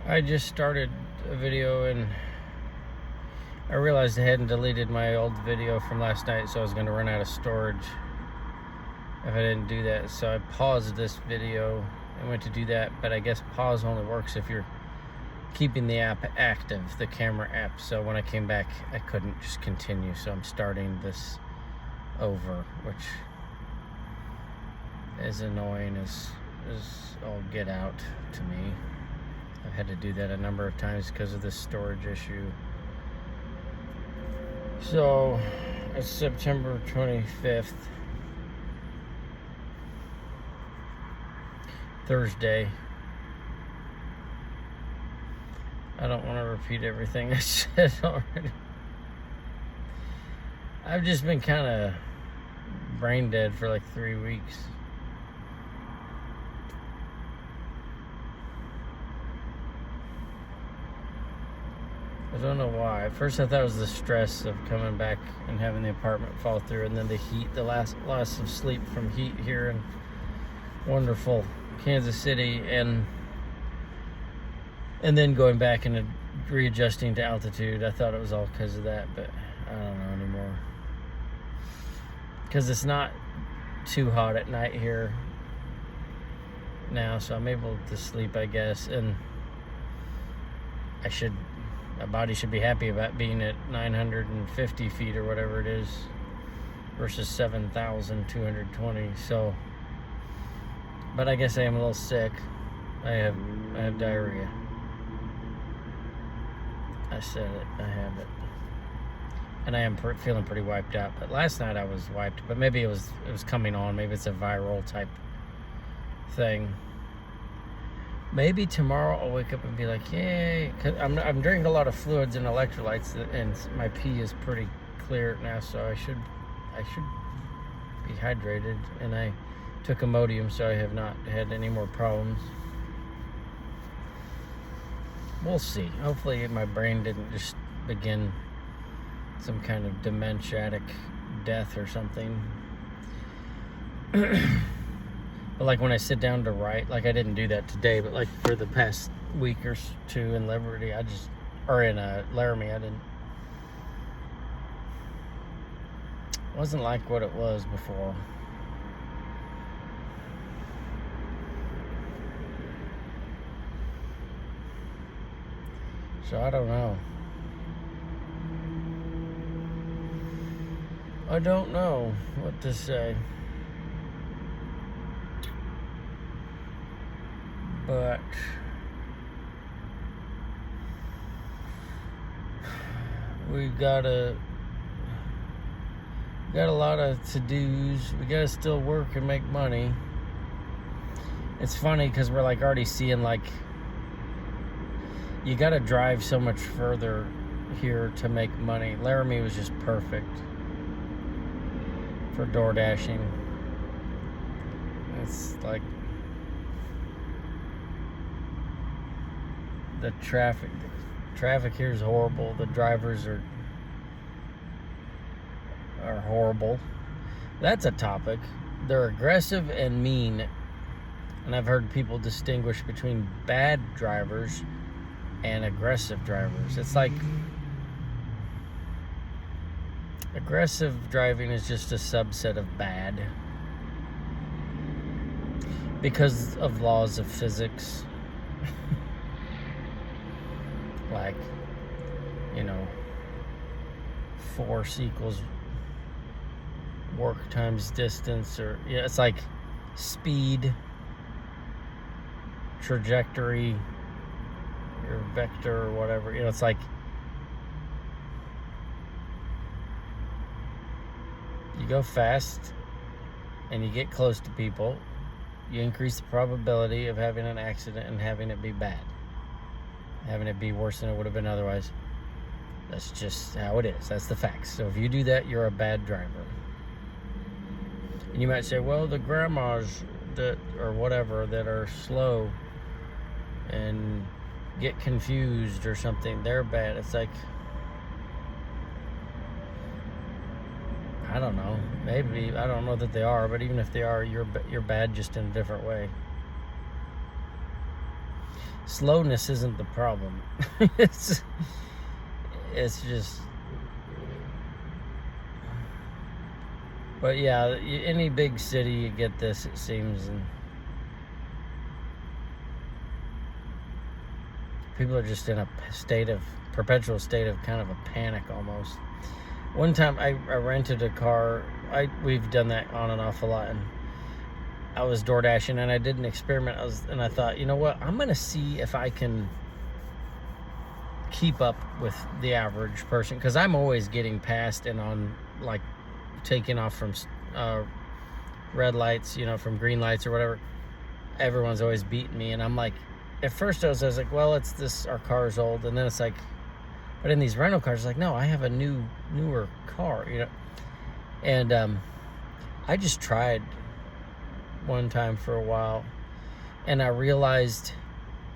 I just started a video and I realized I hadn't deleted my old video from last night, so I was going to run out of storage if I didn't do that. So I paused this video and went to do that, but I guess pause only works if you're keeping the app active, the camera app. So when I came back, I couldn't just continue, so I'm starting this over, which is annoying as all get out to me. I've had to do that a number of times because of this storage issue. So it's September 25th, Thursday. I don't want to repeat everything I said already. I've just been kind of brain dead for like 3 weeks. I don't know why. At first I thought it was the stress of coming back and having the apartment fall through, and then the heat, the loss of sleep from heat here in wonderful Kansas City, and then going back and readjusting to altitude. I thought it was all because of that, but I don't know anymore. Because it's not too hot at night here now, so I'm able to sleep, I guess, and my body should be happy about being at 950 feet or whatever it is versus 7,220. So, but I guess I am a little sick. I have diarrhea. I said it. I have it, and I am feeling pretty wiped out. But last night I was wiped. But maybe it was coming on. Maybe it's a viral type thing. Maybe tomorrow I'll wake up and be like, yay, because I'm drinking a lot of fluids and electrolytes, and my pee is pretty clear now, so I should be hydrated. And I took Imodium, so I have not had any more problems. We'll see. Hopefully my brain didn't just begin some kind of dementiatic death or something. But like when I sit down to write, like I didn't do that today, but like for the past week or two in Liberty, or in Laramie, it wasn't like what it was before. So I don't know. I don't know what to say. But we got a lot of to-dos. We gotta still work and make money. It's funny because we're like already seeing, like, you gotta drive so much further here to make money. Laramie was just perfect for door dashing. It's like the traffic here is horrible. The drivers are horrible. That's a topic. They're aggressive and mean, and I've heard people distinguish between bad drivers and aggressive drivers. It's like aggressive driving is just a subset of bad because of laws of physics. Like, force equals work times distance, or it's like speed, trajectory, or vector, or whatever. It's like you go fast and you get close to people, you increase the probability of having an accident and having it be bad, having it be worse than it would have been otherwise. That's just how it is. That's the facts. So if you do that, you're a bad driver. And you might say, well, the grandmas that, or whatever, that are slow and get confused or something, they're bad. It's like, I don't know. Maybe, I don't know that they are, but even if they are, you're bad just in a different way. slowness isn't the problem. it's just, but yeah, any big city you get this, it seems, and people are just in a perpetual state of kind of a panic almost. One time I rented a car. We've done that on and off a lot, and I was door dashing and I did an experiment. I thought, you know what? I'm going to see if I can keep up with the average person, because I'm always getting past and on, like, taking off from red lights, from green lights or whatever. Everyone's always beating me, and I'm like, at first I was like, well, our car's old, and then it's like, but in these rental cars, it's like, no, I have a newer car, and I just tried one time for a while, and I realized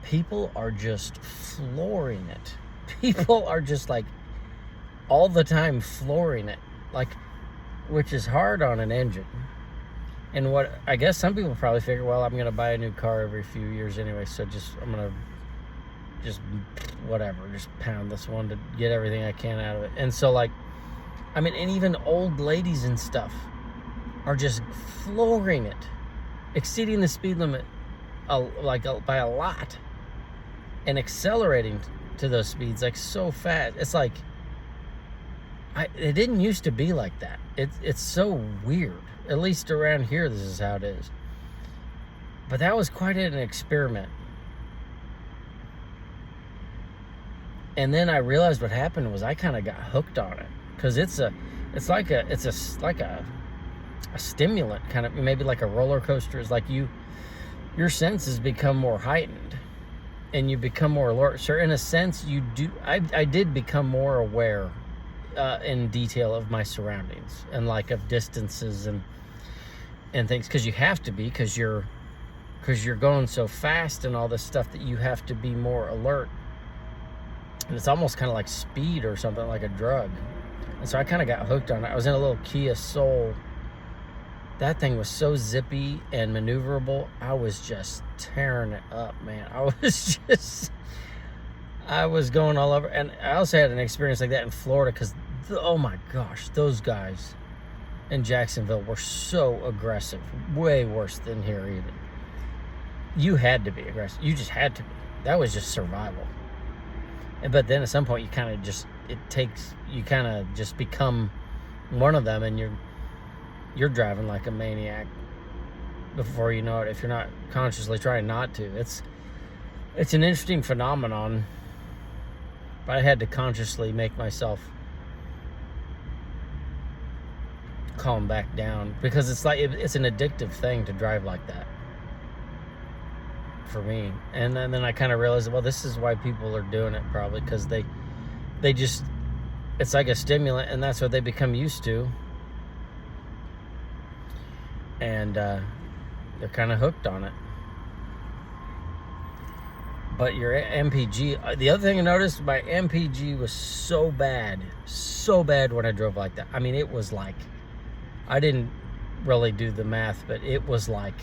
people are just flooring it. People are just, like, all the time flooring it, like, which is hard on an engine. And what I guess some people probably figure, well, I'm gonna buy a new car every few years anyway, so I'm gonna just pound this one to get everything I can out of it. And so, like, I mean, and even old ladies and stuff are just flooring it, exceeding the speed limit by a lot, and accelerating to those speeds like so fast. It's like, it didn't used to be like that. It's so weird. At least around here, this is how it is. But that was quite an experiment. And then I realized what happened was I kind of got hooked on it, because it's like a stimulant, kind of, maybe like a roller coaster. It's like your senses become more heightened, and you become more alert. So in a sense, I did become more aware in detail of my surroundings, and like of distances and things, because you have to be, because you're going so fast and all this stuff, that you have to be more alert. And it's almost kind of like speed or something, like a drug. And so I kind of got hooked on it. I was in a little Kia Soul. That thing was so zippy and maneuverable. I was just tearing it up, man. I was going all over. And I also had an experience like that in Florida, because, oh my gosh, those guys in Jacksonville were so aggressive. Way worse than here even. You had to be aggressive. You just had to be. That was just survival. But then at some point, you kind of just become one of them, and you're driving like a maniac before you know it, if you're not consciously trying not to. It's an interesting phenomenon, but I had to consciously make myself calm back down, because it's an addictive thing to drive like that for me. And then I kind of realized, well, this is why people are doing it, probably because they just, it's like a stimulant, and that's what they become used to, and they're kind of hooked on it. But your MPG, the other thing I noticed, my MPG was so bad when I drove like that. I mean, it was like, I didn't really do the math, but it was way.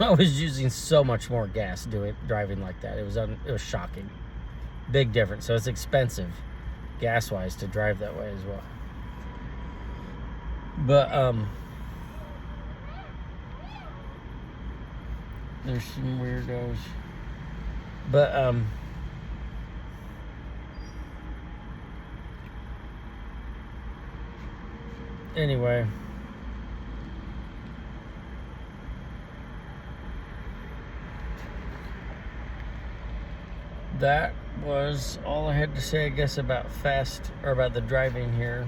I was using so much more gas driving like that. It was shocking. Big difference. So it's expensive, gas-wise, to drive that way as well. But there's some weirdos. But anyway, that was all I had to say, I guess, about about the driving here.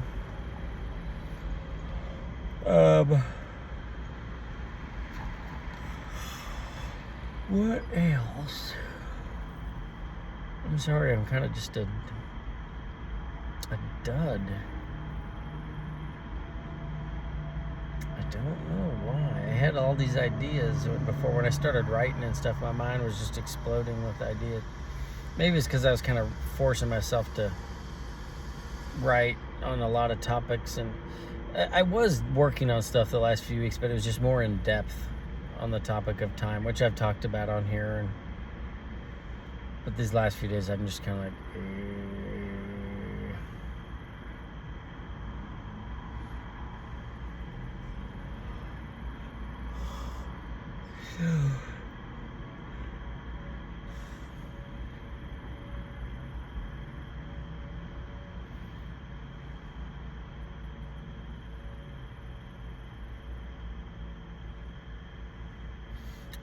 What else? I'm sorry, I'm kind of just a dud. I don't know why. I had all these ideas before, when I started writing and stuff. My mind was just exploding with ideas. Maybe it's because I was kind of forcing myself to write on a lot of topics, and I was working on stuff the last few weeks, but it was just more in depth. on the topic of time, which I've talked about on here. But these last few days, I'm just kind of like,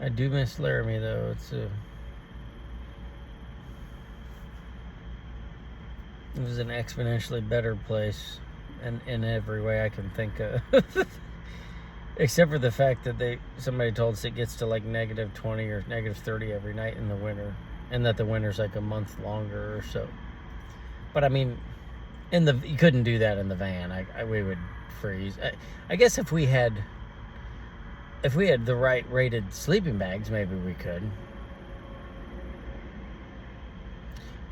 I do miss Laramie, though. It was an exponentially better place in every way I can think of. Except for the fact that somebody told us it gets to like -20 or -30 every night in the winter. And that the winter's like a month longer or so. But I mean, you couldn't do that in the van. We would freeze. I guess if we had the right rated sleeping bags, maybe we could.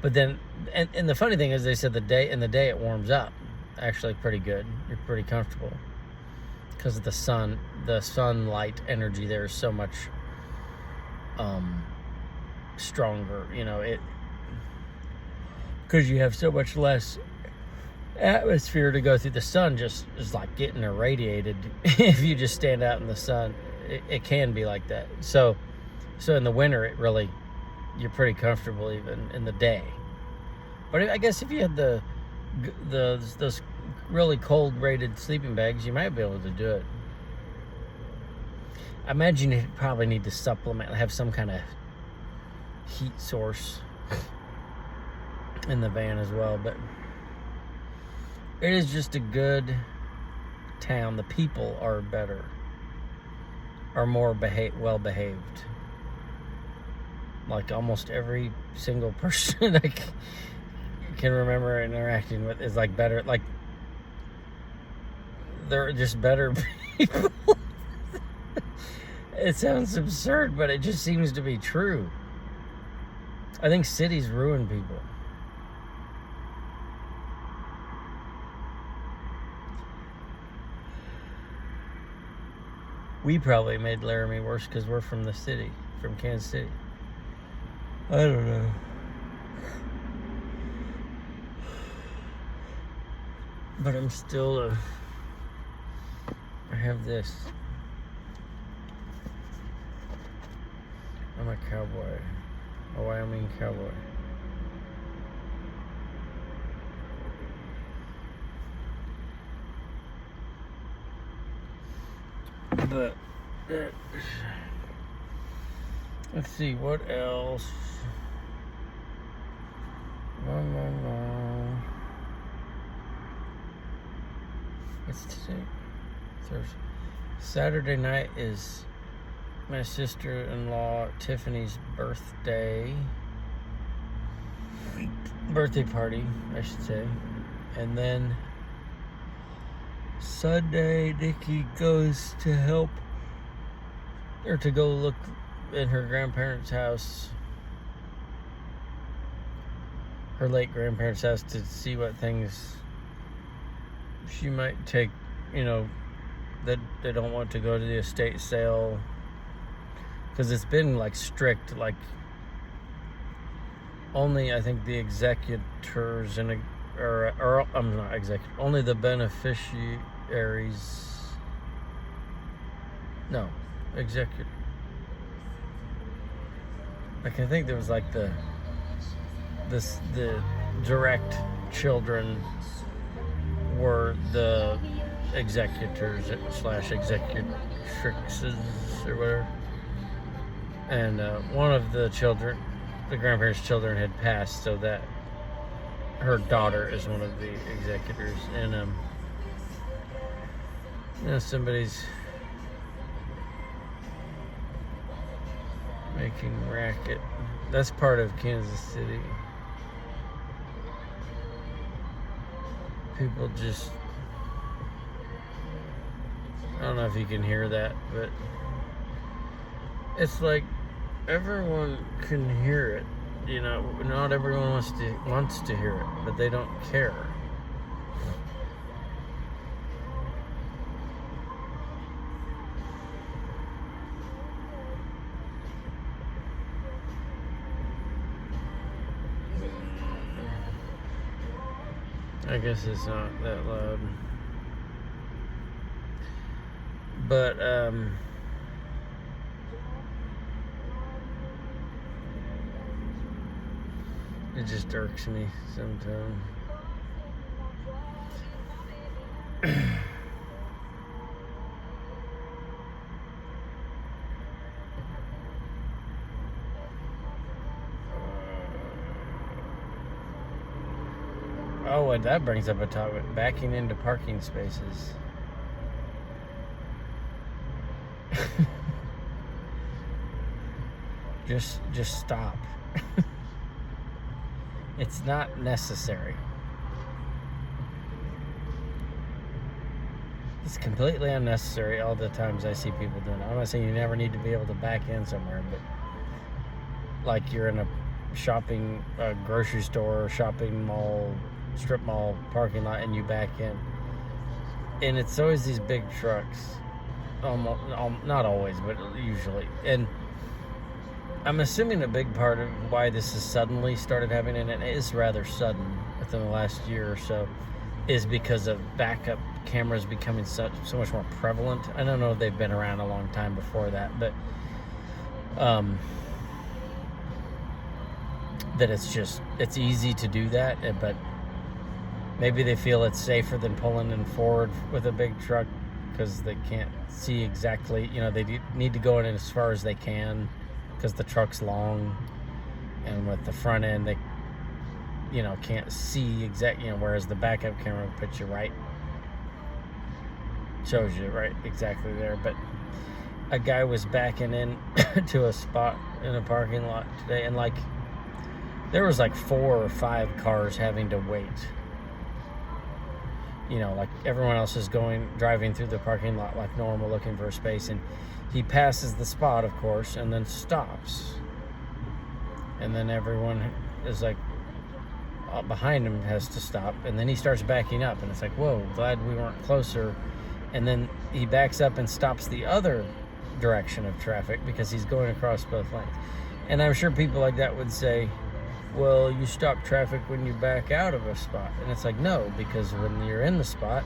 But then, and the funny thing is, they said in the day it warms up, actually pretty good. You're pretty comfortable because of the sunlight energy there is so much stronger. Because you have so much less atmosphere to go through. The sun just is like getting irradiated. If you just stand out in the sun, it can be like that. So in the winter, you're pretty comfortable even in the day. But I guess if you had those really cold rated sleeping bags, you might be able to do it. I imagine you'd probably need to supplement, have some kind of heat source in the van as well. But it is just a good town. The people are better, are more well behaved. Like almost every single person I can remember interacting with is like better. Like they're just better people. It sounds absurd, but it just seems to be true. I think cities ruin people. We probably made Laramie worse because we're from the city, from Kansas City. I don't know. But I'm still I have this. I'm a cowboy. A Wyoming cowboy. But let's see what else. What's today? Thursday. Saturday night is my sister-in-law Tiffany's birthday party, I should say. And then Sunday, Nikki goes to help, or to go look in her grandparents' house, her late grandparents' house, to see what things she might take, that they don't want to go to the estate sale. Because it's been like strict, like only I think the executors or I'm not executor, only the beneficiaries. No, executor. Like I think there was like the direct children were the executors / executrixes or whatever. And one of the grandparents' children had passed, so that her daughter is one of the executors. And somebody's making racket. That's part of Kansas City. People just, I don't know if you can hear that, but it's like everyone can hear it. Not everyone wants to hear it, but they don't care. I guess it's not that loud. But, it just irks me sometimes. Oh, and that brings up a topic: backing into parking spaces. just stop. It's not necessary. It's completely unnecessary all the times I see people doing it. I'm not saying you never need to be able to back in somewhere, but like you're in a grocery store, shopping mall, strip mall parking lot, and you back in. And it's always these big trucks. Not always, but usually. And I'm assuming a big part of why this has suddenly started happening, and it is rather sudden within the last year or so, is because of backup cameras becoming so much more prevalent. I don't know if they've been around a long time before that, but that it's easy to do that, but maybe they feel it's safer than pulling in forward with a big truck because they can't see exactly, they need to go in as far as they can because the truck's long, and with the front end they can't see exactly, whereas the backup camera will put you right, shows you right exactly there. But a guy was backing in to a spot in a parking lot today, and there was 4 or 5 cars having to wait. Everyone else is driving through the parking lot like normal, looking for a space, and he passes the spot, of course, and then stops. And then everyone is behind him has to stop, and then he starts backing up, and it's like, whoa, glad we weren't closer. And then he backs up and stops the other direction of traffic because he's going across both lanes. And I'm sure people like that would say, well, you stop traffic when you back out of a spot. And it's like, no, because when you're in the spot,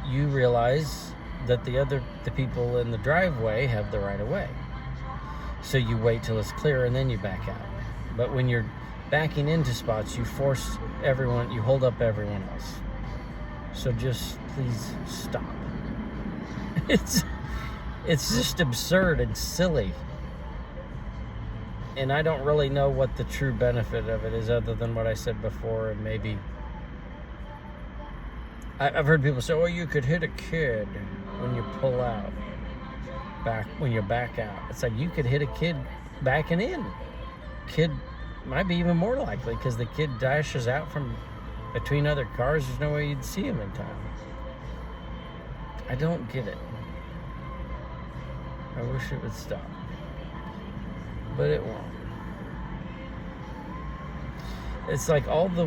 you realize that the people in the driveway have the right of way. So you wait till it's clear and then you back out. But when you're backing into spots, you force everyone, you hold up everyone else. So just please stop. It's just absurd and silly. And I don't really know what the true benefit of it is, other than what I said before. And maybe I've heard people say, "Oh, you could hit a kid when you pull out, when you back out." It's like you could hit a kid backing in. Kid might be even more likely because the kid dashes out from between other cars. There's no way you'd see him in time. I don't get it. I wish it would stop. But it won't. It's like all the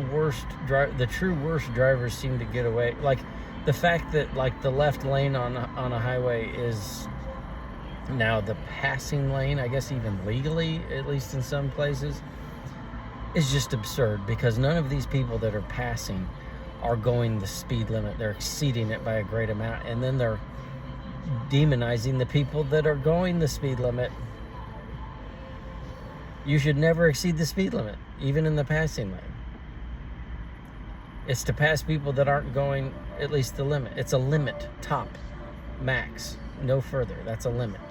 the true worst drivers seem to get away. Like the fact that the left lane on a highway is now the passing lane, I guess even legally, at least in some places, is just absurd because none of these people that are passing are going the speed limit. They're exceeding it by a great amount, and then they're demonizing the people that are going the speed limit. You should never exceed the speed limit, even in the passing lane. It's to pass people that aren't going at least the limit. It's a limit, top, max, no further. That's a limit.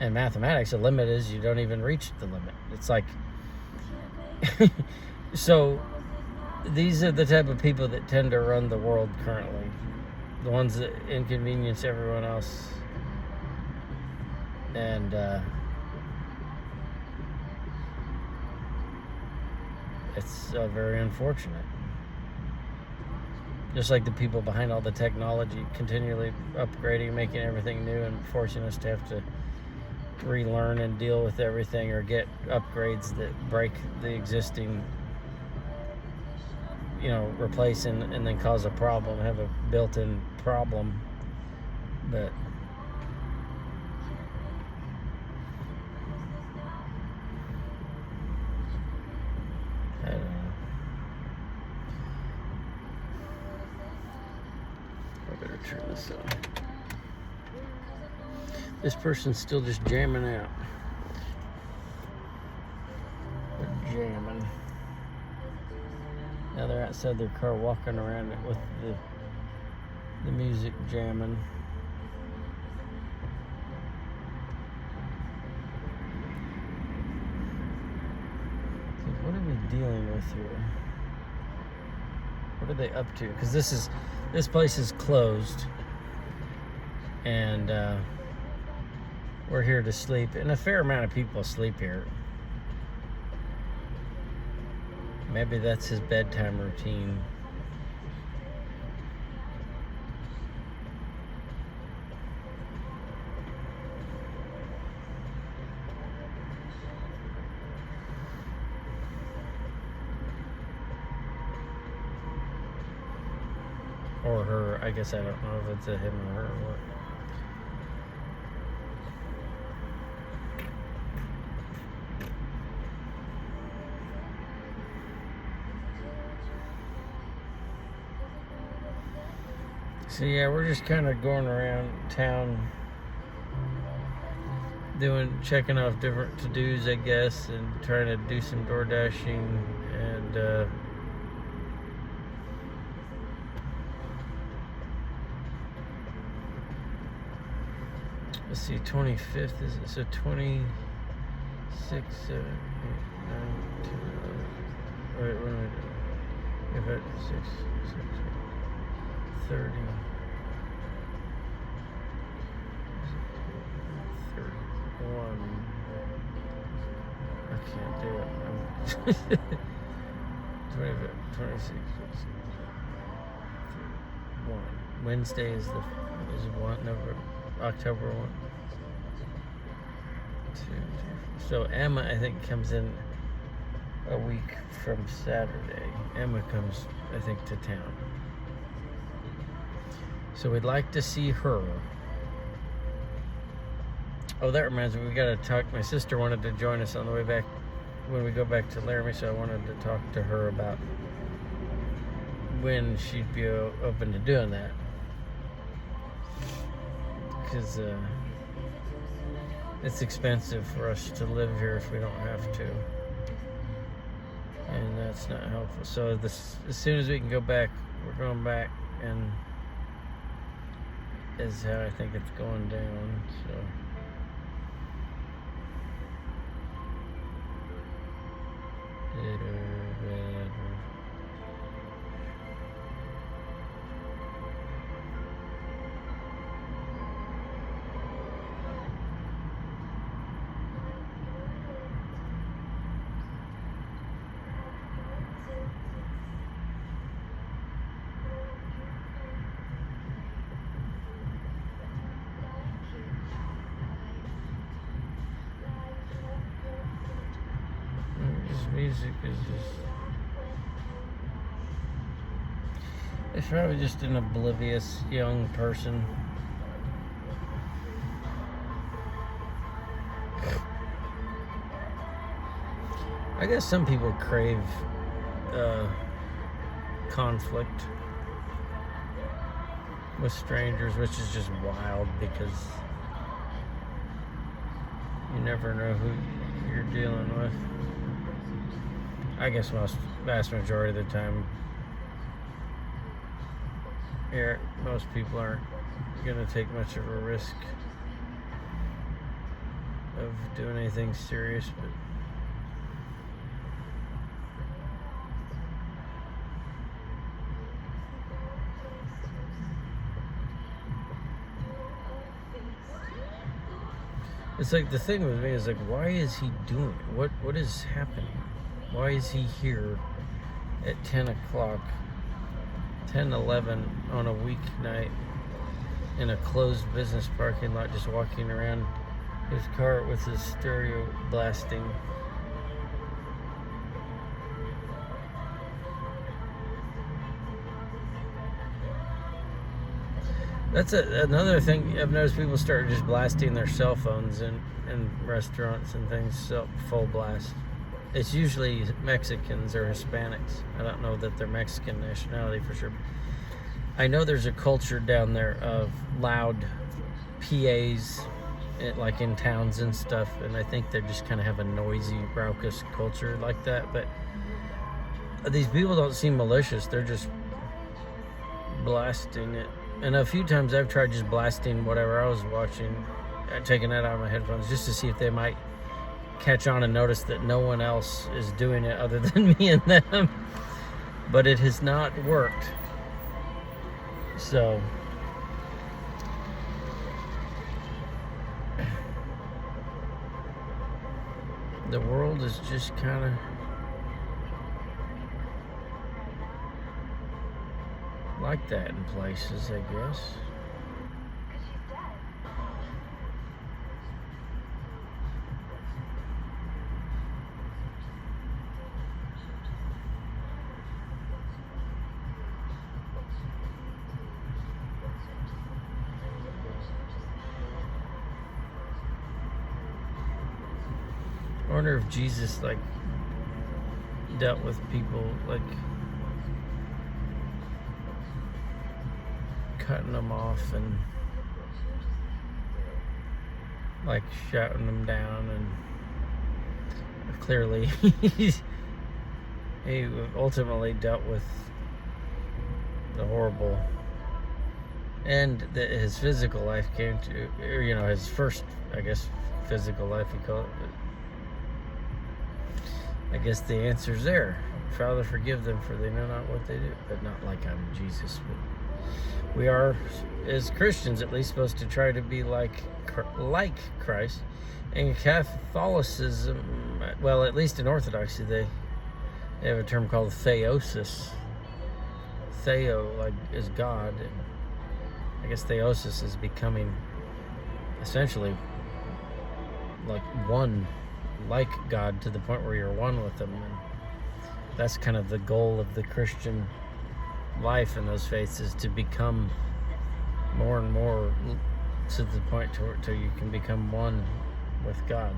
And mathematics, a limit is you don't even reach the limit. It's like, so these are the type of people that tend to run the world currently. The ones that inconvenience everyone else. And, it's very unfortunate. Just like the people behind all the technology, continually upgrading, making everything new, and forcing us to have to relearn and deal with everything, or get upgrades that break the existing, replace and then cause a problem, have a built-in problem. But I don't know. turn this on. This person's still just jamming out. They're jamming. Now they're outside their car walking around it with the music jamming. What are we dealing with here? What are they up to? Because this place is closed, and we're here to sleep, and a fair amount of people sleep here. Maybe that's his bedtime routine. Or her. I guess I don't know if it's a him or her or what. So yeah, we're just kind of going around town checking off different to-dos, I guess, and trying to do some door dashing, and let's see, 25th is it? So 26, 7, 8, 9, 10, 11. Wait, what am I doing? If it 6, 30, 31. I can't do it. 25, 26, 31. Wednesday is October 1. 2, 3. So Emma, I think, comes in a week from Saturday. Emma comes, I think, to town. So we'd like to see her. Oh, that reminds me, we got to talk. My sister wanted to join us on the way back when we go back to Laramie, so I wanted to talk to her about when she'd be open to doing that. Because it's expensive for us to live here if we don't have to. And that's not helpful. So as soon as we can go back, we're going back, and is how I think it's going down. So music is just, it's probably just an oblivious young person. I guess some people crave conflict with strangers, which is just wild because you never know who you're dealing with. I guess vast majority of the time, here, most people aren't going to take much of a risk of doing anything serious, but it's like the thing with me is like, why is he doing it? What is happening? Why is he here at 10 o'clock, 10, 11 on a weeknight in a closed business parking lot, just walking around his car with his stereo blasting? That's another thing I've noticed. People start just blasting their cell phones in restaurants and things, so full blast. It's usually Mexicans or Hispanics. I don't know that they're Mexican nationality for sure. I know there's a culture down there of loud PAs, like in towns and stuff, and I think they just kind of have a noisy, raucous culture like that. But these people don't seem malicious. They're just blasting it. And a few times I've tried just blasting whatever I was watching, taking that out of my headphones just to see if they might catch on and notice that no one else is doing it other than me and them. But it has not worked. So the world is just kind of like that in places, I guess. I wonder if Jesus like dealt with people like cutting them off and like shouting them down, and clearly he ultimately dealt with the horrible end that his physical life came to, or his first, I guess, physical life, you call it. But I guess the answer's there. Father, forgive them, for they know not what they do. But not like I'm Jesus. But we are, as Christians at least, supposed to try to be like Christ. In Catholicism, well, at least in Orthodoxy, they have a term called theosis. Theo, like, is God. And I guess theosis is becoming essentially like one, like God, to the point where you're one with Him. And that's kind of the goal of the Christian life and those faiths, is to become more and more to the point to you can become one with God.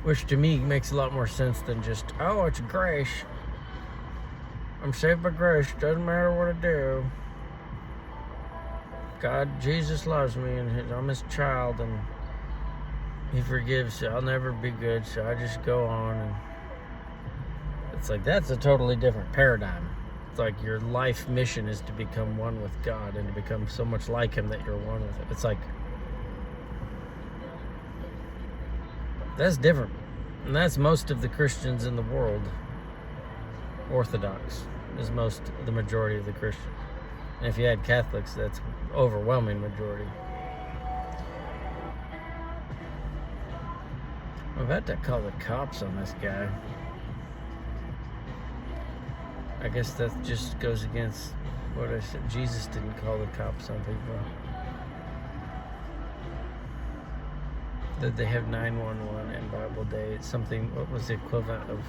Which to me makes a lot more sense than just, oh, it's grace. I'm saved by grace. Doesn't matter what I do. God, Jesus loves me, and I'm His child, and He forgives. So I'll never be good, so I just go on. And it's like, that's a totally different paradigm. It's like your life mission is to become one with God and to become so much like Him that you're one with Him. It's like, that's different. And that's most of the Christians in the world. Orthodox is the majority of the Christians. And if you had Catholics, that's overwhelming majority. I'm about to call the cops on this guy. I guess that just goes against what I said. Jesus didn't call the cops on people. That they have 911 and Bible Day. It's something, what was the equivalent of?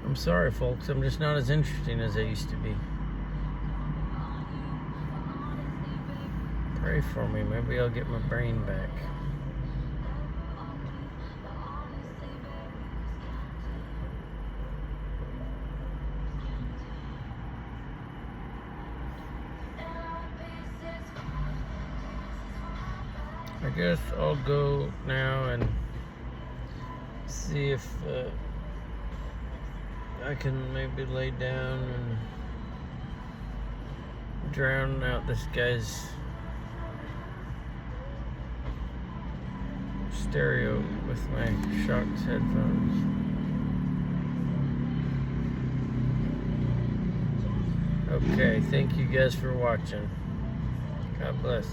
I'm sorry, folks. I'm just not as interesting as I used to be. Pray for me. Maybe I'll get my brain back. I guess I'll go now and see if I can maybe lay down and drown out this guy's stereo with my Shox headphones. Okay, thank you guys for watching. God bless.